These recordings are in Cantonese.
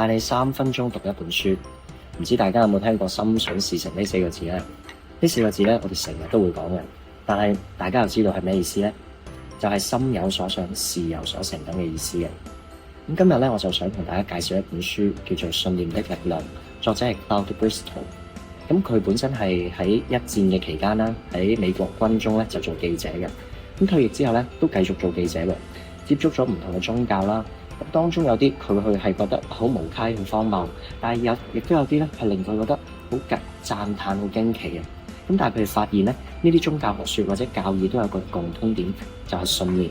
帶你3分鐘讀一本書。唔知大家有冇聽過心想事成呢4個字呢？呢4個字呢，我哋成日都會講嘅，但係大家又知道係咩意思呢？就係心有所想，事有所成咁嘅意思嘅。咁今日呢，我就想同大家介紹一本書，叫做《信念的力量》，作者係 Cloud Bristol。咁佢本身係喺一戰嘅期間啦，喺美國軍中咧就做記者嘅。咁退役之後咧，都繼續做記者喎，接觸咗唔同嘅宗教啦。咁當中有啲佢係覺得好無稽、好荒謬，但係亦都有啲咧係令佢覺得好讚嘆、好驚奇嘅。咁但係佢哋發現咧，呢啲宗教學說或者教義都有個共通點，就係信念。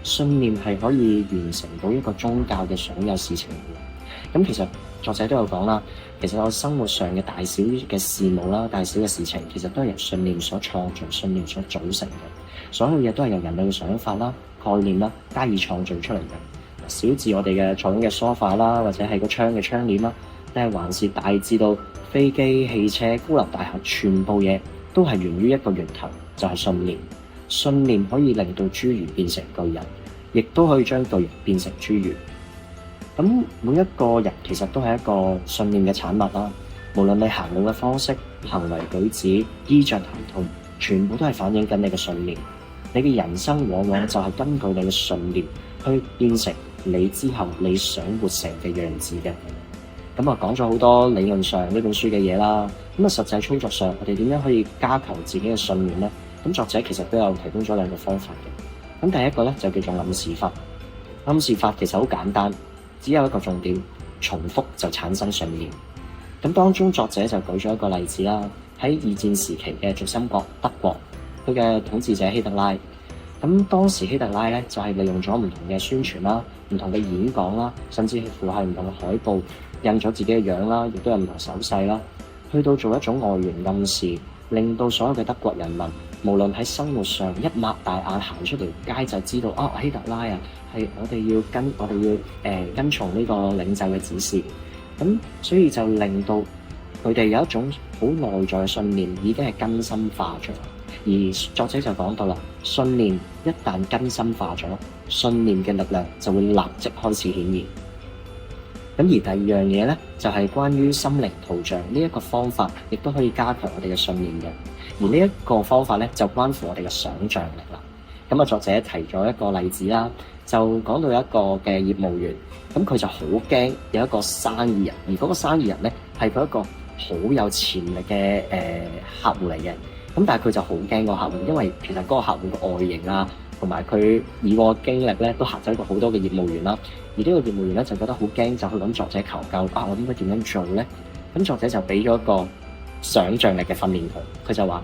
信念係可以完成到一個宗教嘅所有事情嘅。咁其實作者都有講啦，其實我生活上嘅大小嘅事務啦、大小嘅事情，其實都係由信念所創造、信念所組成嘅。所有嘢都係由人類嘅想法啦、概念啦加以創造出嚟嘅。小至我哋嘅坐緊嘅梳化啦，或者係個窗嘅窗簾啦，定係還是大至到飛機、汽車、高樓大廈，全部嘢都係源於一個源頭，就係信念。信念可以令到侏儒變成巨人，亦都可以將巨人變成侏儒。咁每一個人其實都係一個信念嘅產物啦。無論你行路嘅方式、行為舉止、衣着談吐，全部都係反映緊你嘅信念。你嘅人生往往就係根據你嘅信念去變成你之後你想活成嘅樣子嘅。咁啊，講咗好多理論上呢本書嘅嘢啦。咁啊，實際操作上我哋點樣可以加強自己嘅信念呢？咁作者其實都有提供咗2個方法嘅。咁第一個咧就叫做暗示法。暗示法其實好簡單，只有一個重點，重複就產生信念。咁當中作者就舉咗一個例子啦，喺2戰時期嘅軸心國德國，佢嘅統治者希特拉。咁當時希特拉咧就係利用咗唔同嘅宣傳啦、唔同嘅演講啦，甚至乎係唔同嘅海報印咗自己嘅樣啦，亦都有唔同手勢啦，去到做一種外援暗示，令到所有嘅德國人民，無論喺生活上一擘大眼行出條街就知道希特拉啊，係我哋要跟從呢個領袖嘅指示。咁所以就令到佢哋有一種好內在嘅信念已經係根深化咗。而作者就講到啦，信念一旦根深化咗，信念嘅力量就會立即開始顯現。咁而第二樣嘢咧，就係關於心靈圖像呢一個方法，亦都可以加強我哋嘅信念嘅。而呢一個方法咧，就關乎我哋嘅想像力啦。咁啊，作者提咗一個例子啦，就講到有一個嘅業務員，咁佢就好驚有一個生意人，而嗰個生意人咧係佢一個好有潛力嘅客戶嚟嘅。咁但係佢就好驚個客戶，因為其實嗰個客戶嘅外形啊，同埋佢以往嘅經歷咧，都嚇走過好多嘅業務員啦。而呢個業務員咧就覺得好驚，就去揾作者求救。我應該點樣做咧？咁作者就俾咗一個想像力嘅訓練佢。佢就話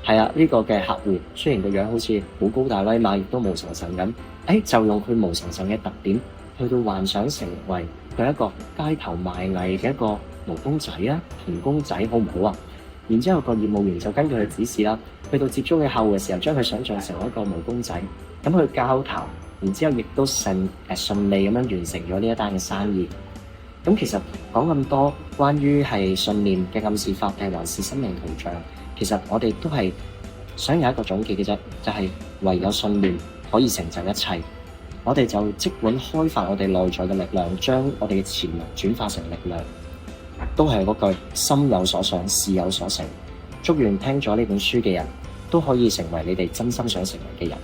係啊，呢個嘅客戶雖然個樣好似好高大威猛，亦都毛神神咁，就用佢毛神神嘅特點，去到幻想成為佢一個街頭賣藝嘅一個毛公仔啊、銅公仔，好唔好啊？然之後個業務員就根據佢指示啦，去到接觸嘅客戶嘅時候，將佢想像成一個毛公仔，咁去交談，然之後亦都順利咁樣完成咗呢一單嘅生意。咁其實講咁多關於係信念嘅暗示法定還是心靈圖像，其實我哋都係想有一個總結嘅啫，就係唯有信念可以成就一切。我哋就即管開發我哋內在嘅力量，將我哋嘅潛能轉化成力量。都係嗰句，心有所想，事有所成。祝願聽咗呢本書嘅人都可以成為你哋真心想成為嘅人。